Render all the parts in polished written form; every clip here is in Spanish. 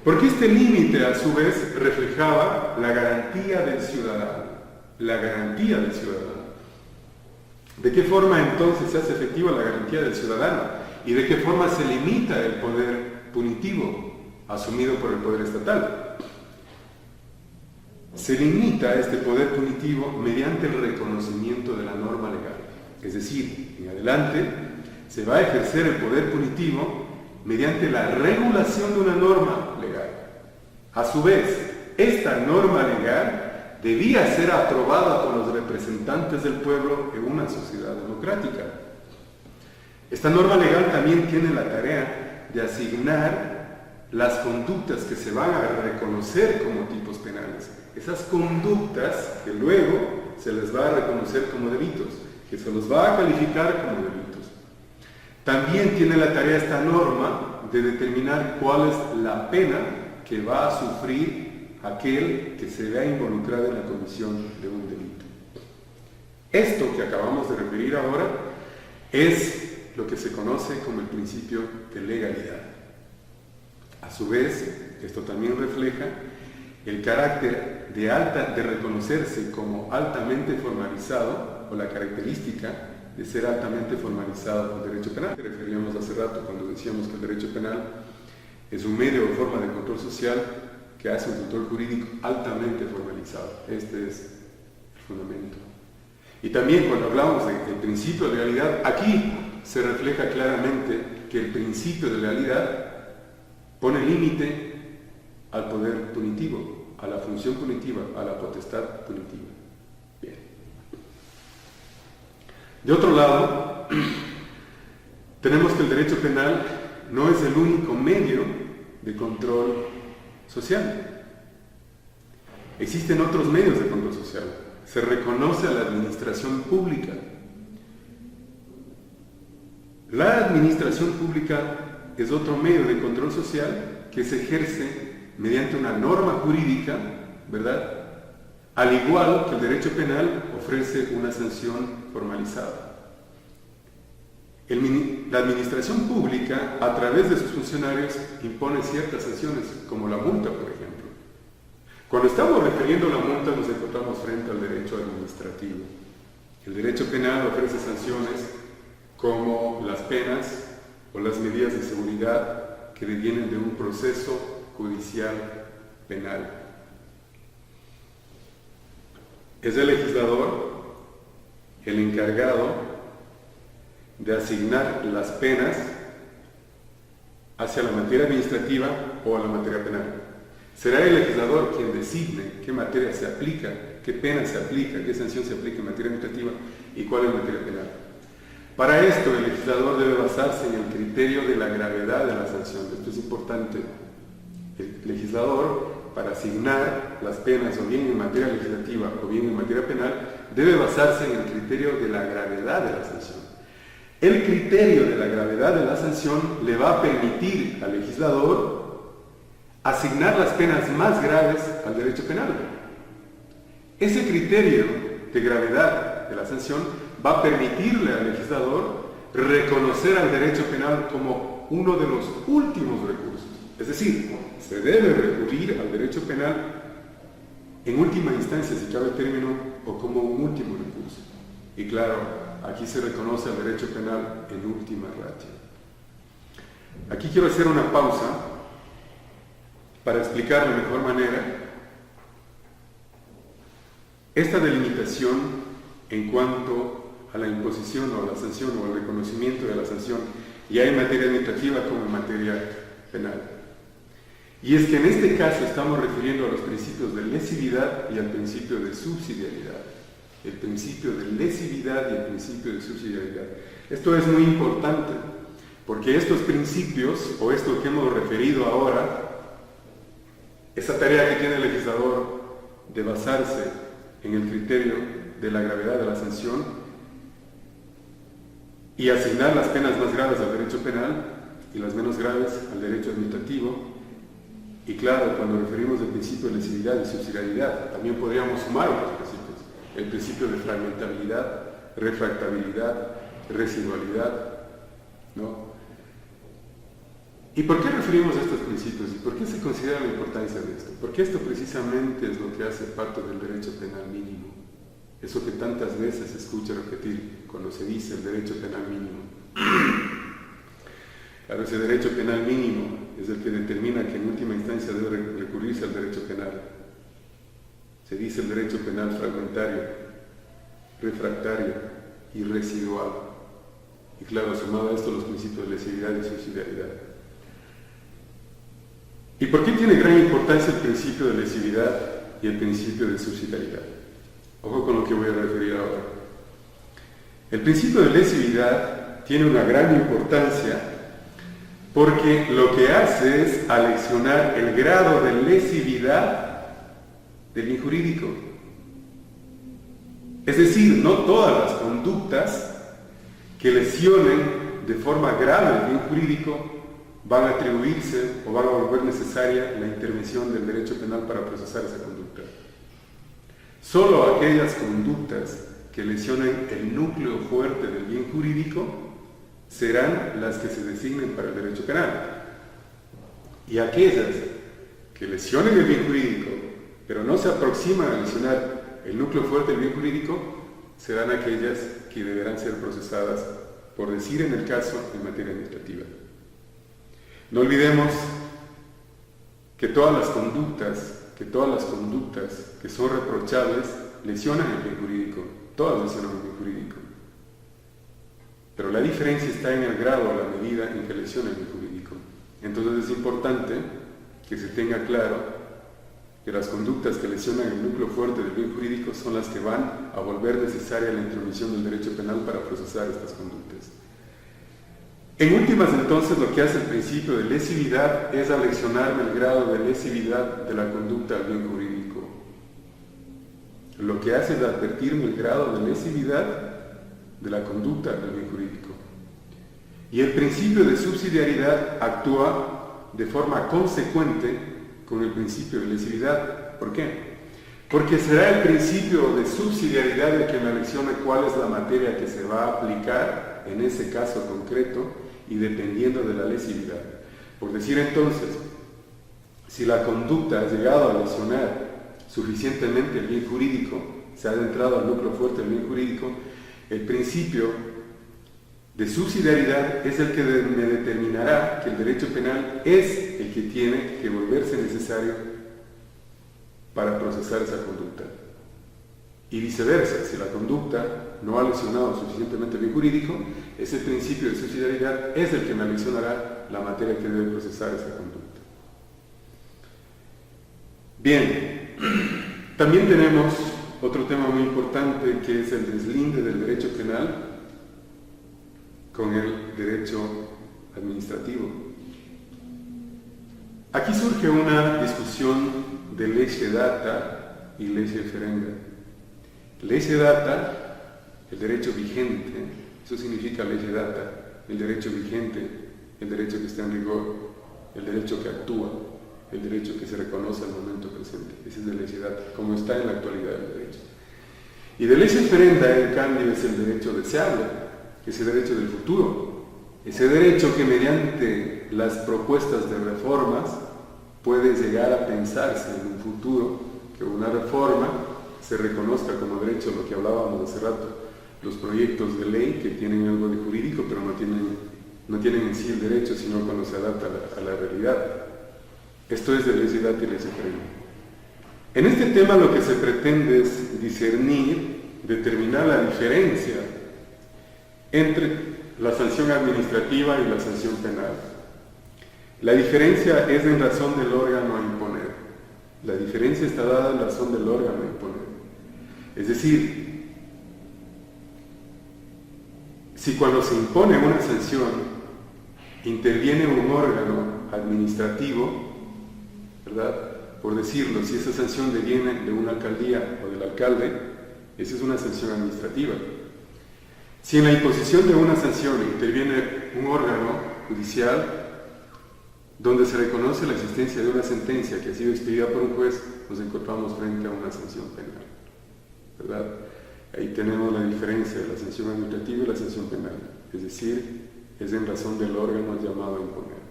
Porque este límite, a su vez, reflejaba la garantía del ciudadano. La garantía del ciudadano. ¿De qué forma entonces se hace efectiva la garantía del ciudadano? ¿Y de qué forma se limita el poder punitivo asumido por el poder estatal? Se limita este poder punitivo mediante el reconocimiento de la norma legal. Es decir, en adelante se va a ejercer el poder punitivo mediante la regulación de una norma legal. A su vez, esta norma legal debía ser aprobada por los representantes del pueblo en una sociedad democrática. Esta norma legal también tiene la tarea de asignar las conductas que se van a reconocer como tipos penales. Esas conductas que luego se les va a reconocer como delitos, que se los va a calificar como delitos. También tiene la tarea esta norma de determinar cuál es la pena que va a sufrir aquel que se vea involucrado en la comisión de un delito. Esto que acabamos de referir ahora es lo que se conoce como el principio de legalidad. A su vez, esto también refleja el carácter de reconocerse como altamente formalizado, o la característica de ser altamente formalizado el derecho penal. Referíamos hace rato cuando decíamos que el derecho penal es un medio o forma de control social que hace un control jurídico altamente formalizado. Este es el fundamento. Y también cuando hablamos del principio de legalidad, aquí se refleja claramente que el principio de legalidad pone límite al poder punitivo, a la función punitiva, a la potestad punitiva. Bien. De otro lado, tenemos que el derecho penal no es el único medio de control social. Existen otros medios de control social. Se reconoce a la administración pública. La administración pública es otro medio de control social que se ejerce mediante una norma jurídica, ¿verdad? Al igual que el derecho penal ofrece una sanción formalizada. La administración pública, a través de sus funcionarios, impone ciertas sanciones, como la multa, por ejemplo. Cuando estamos refiriendo a la multa, nos encontramos frente al derecho administrativo. El derecho penal ofrece sanciones como las penas o las medidas de seguridad que devienen de un proceso judicial penal. Es el legislador el encargado de asignar las penas hacia la materia administrativa o a la materia penal. Será el legislador quien designe qué materia se aplica, qué pena se aplica, qué sanción se aplica en materia administrativa y cuál en materia penal. Para esto, el legislador debe basarse en el criterio de la gravedad de la sanción. Esto es importante. El legislador, para asignar las penas o bien en materia legislativa o bien en materia penal, debe basarse en el criterio de la gravedad de la sanción. El criterio de la gravedad de la sanción le va a permitir al legislador asignar las penas más graves al derecho penal. Ese criterio de gravedad de la sanción va a permitirle al legislador reconocer al derecho penal como uno de los últimos recursos. Es decir, se debe recurrir al derecho penal en última instancia, si cabe el término, o como un último recurso. Y claro, aquí se reconoce al derecho penal en última ratio. Aquí quiero hacer una pausa para explicar de mejor manera esta delimitación en cuanto a la imposición o a la sanción o al reconocimiento de la sanción, ya en materia administrativa como en materia penal. Y es que en este caso estamos refiriendo a los principios de lesividad y al principio de subsidiariedad. El principio de lesividad y el principio de subsidiariedad. Esto es muy importante, porque estos principios, o esto que hemos referido ahora, esa tarea que tiene el legislador de basarse en el criterio de la gravedad de la sanción y asignar las penas más graves al derecho penal y las menos graves al derecho administrativo. Y claro, cuando referimos al principio de lesividad y subsidiariedad, también podríamos sumar otros principios. El principio de fragmentabilidad, refractabilidad, residualidad, ¿no? ¿Y por qué referimos a estos principios? ¿Y por qué se considera la importancia de esto? Porque esto precisamente es lo que hace parte del derecho penal mínimo. Eso que tantas veces se escucha repetir cuando se dice el derecho penal mínimo. Claro, ese derecho penal mínimo es el que determina que en última instancia debe recurrirse al derecho penal. Se dice el derecho penal fragmentario, refractario y residual. Y claro, sumado a esto los principios de lesividad y subsidiariedad. ¿Y por qué tiene gran importancia el principio de lesividad y el principio de subsidiariedad? Ojo con lo que voy a referir ahora. El principio de lesividad tiene una gran importancia porque lo que hace es aleccionar el grado de lesividad del bien jurídico. Es decir, no todas las conductas que lesionen de forma grave el bien jurídico van a atribuirse o van a volver necesaria la intervención del derecho penal para procesar esa conducta. Solo aquellas conductas que lesionen el núcleo fuerte del bien jurídico serán las que se designen para el derecho penal. Y aquellas que lesionen el bien jurídico, pero no se aproximan a lesionar el núcleo fuerte del bien jurídico, serán aquellas que deberán ser procesadas, por decir en el caso, en materia administrativa. No olvidemos que todas las conductas que son reprochables lesionan el bien jurídico, todas lesionan el bien jurídico. Pero la diferencia está en el grado, a la medida en que lesiona el bien jurídico. Entonces es importante que se tenga claro que las conductas que lesionan el núcleo fuerte del bien jurídico son las que van a volver necesaria la intromisión del derecho penal para procesar estas conductas. En últimas, entonces, lo que hace el principio de lesividad es aleccionar el grado de lesividad de la conducta al bien jurídico. Lo que hace es advertirme el grado de lesividad de la conducta del bien jurídico. Y el principio de subsidiariedad actúa de forma consecuente con el principio de lesividad. ¿Por qué? Porque será el principio de subsidiariedad el que me alecciona cuál es la materia que se va a aplicar en ese caso concreto y dependiendo de la lesividad. Por decir entonces, si la conducta ha llegado a lesionar suficientemente el bien jurídico, se ha adentrado al núcleo fuerte del bien jurídico, el principio de subsidiariedad es el que me determinará que el derecho penal es el que tiene que volverse necesario para procesar esa conducta. Y viceversa, si la conducta no ha lesionado suficientemente el bien jurídico, ese principio de subsidiariedad es el que me aleccionará la materia que debe procesar esa conducta. Bien, también tenemos otro tema muy importante que es el deslinde del derecho penal con el derecho administrativo. Aquí surge una discusión de legge data y legge ferenda. Legge data, el derecho vigente, eso significa legge data, el derecho vigente, el derecho que está en rigor, el derecho que actúa, el derecho que se reconoce al momento presente. Ese es de legge data, como está en la actualidad del derecho. Y de legge ferenda, en cambio, es el derecho deseable, ese derecho del futuro, ese derecho que mediante las propuestas de reformas puede llegar a pensarse en un futuro que una reforma se reconozca como derecho, lo que hablábamos hace rato, los proyectos de ley que tienen algo de jurídico pero no tienen en sí el derecho, sino cuando se adapta a la realidad. Esto es de legge data y legge ferenda. En este tema lo que se pretende es discernir, determinar la diferencia entre la sanción administrativa y la sanción penal. La diferencia es en razón del órgano a imponer. La diferencia está dada en razón del órgano a imponer. Es decir, si cuando se impone una sanción interviene un órgano administrativo, ¿verdad? Por decirlo, si esa sanción deviene de una alcaldía o del alcalde, esa es una sanción administrativa. Si en la imposición de una sanción interviene un órgano judicial, donde se reconoce la existencia de una sentencia que ha sido expedida por un juez, nos encontramos frente a una sanción penal, ¿verdad? Ahí tenemos la diferencia de la sanción administrativa y la sanción penal, es decir, es en razón del órgano llamado a imponer.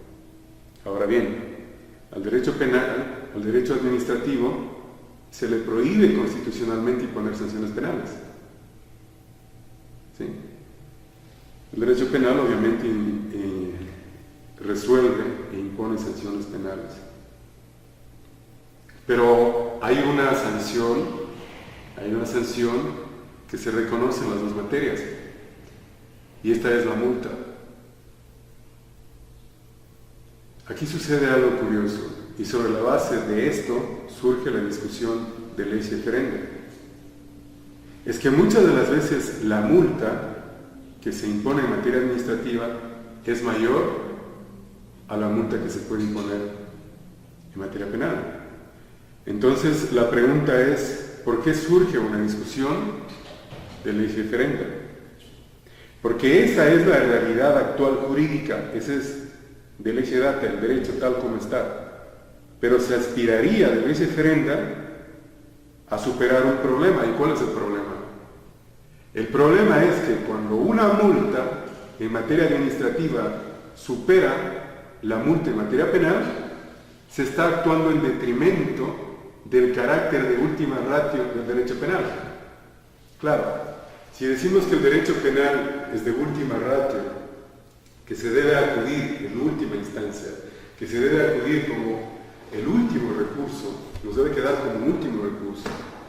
Ahora bien, al derecho penal, al derecho administrativo, se le prohíbe constitucionalmente imponer sanciones penales. ¿Sí? El derecho penal obviamente resuelve e impone sanciones penales. Pero hay una sanción que se reconoce en las dos materias, y esta es la multa. Aquí sucede algo curioso, y sobre la base de esto surge la discusión de ley referenda. Es que muchas de las veces la multa que se impone en materia administrativa es mayor a la multa que se puede imponer en materia penal. Entonces la pregunta es, ¿por qué surge una discusión de ley referenda? Porque esa es la realidad actual jurídica, ese es de ley data, el derecho tal como está. Pero se aspiraría de ley referenda a superar un problema. ¿Y cuál es el problema? El problema es que cuando una multa en materia administrativa supera la multa en materia penal, se está actuando en detrimento del carácter de última ratio del derecho penal. Claro, si decimos que el derecho penal es de última ratio, que se debe acudir en última instancia, que se debe acudir como el último recurso, nos debe quedar como un último recurso,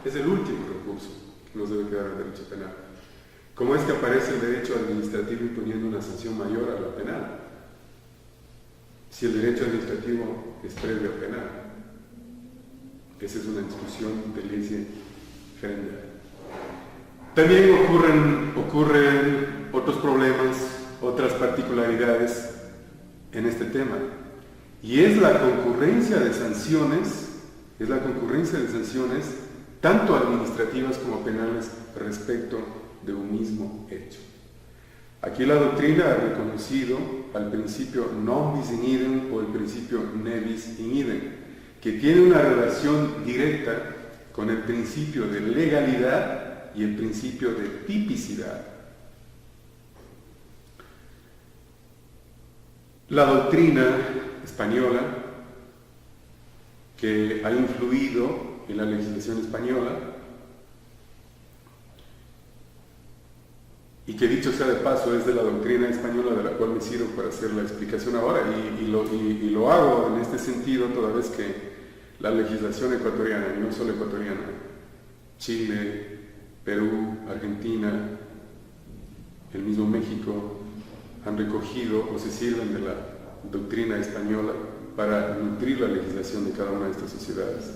es el último recurso que nos debe quedar el derecho penal. ¿Cómo es que aparece el derecho administrativo imponiendo una sanción mayor a la penal? Si el derecho administrativo es previo al penal. Esa es una discusión de ley referenda. También ocurren otros problemas, otras particularidades en este tema. Y es la concurrencia de sanciones, tanto administrativas como penales, respecto de un mismo hecho. Aquí la doctrina ha reconocido al principio non bis in idem o el principio ne bis in idem, que tiene una relación directa con el principio de legalidad y el principio de tipicidad. La doctrina española, que ha influido en la legislación española, y que dicho sea de paso es de la doctrina española de la cual me sirvo para hacer la explicación ahora, y lo hago en este sentido toda vez que la legislación ecuatoriana, y no solo ecuatoriana, Chile, Perú, Argentina, el mismo México, han recogido o se sirven de la doctrina española para nutrir la legislación de cada una de estas sociedades.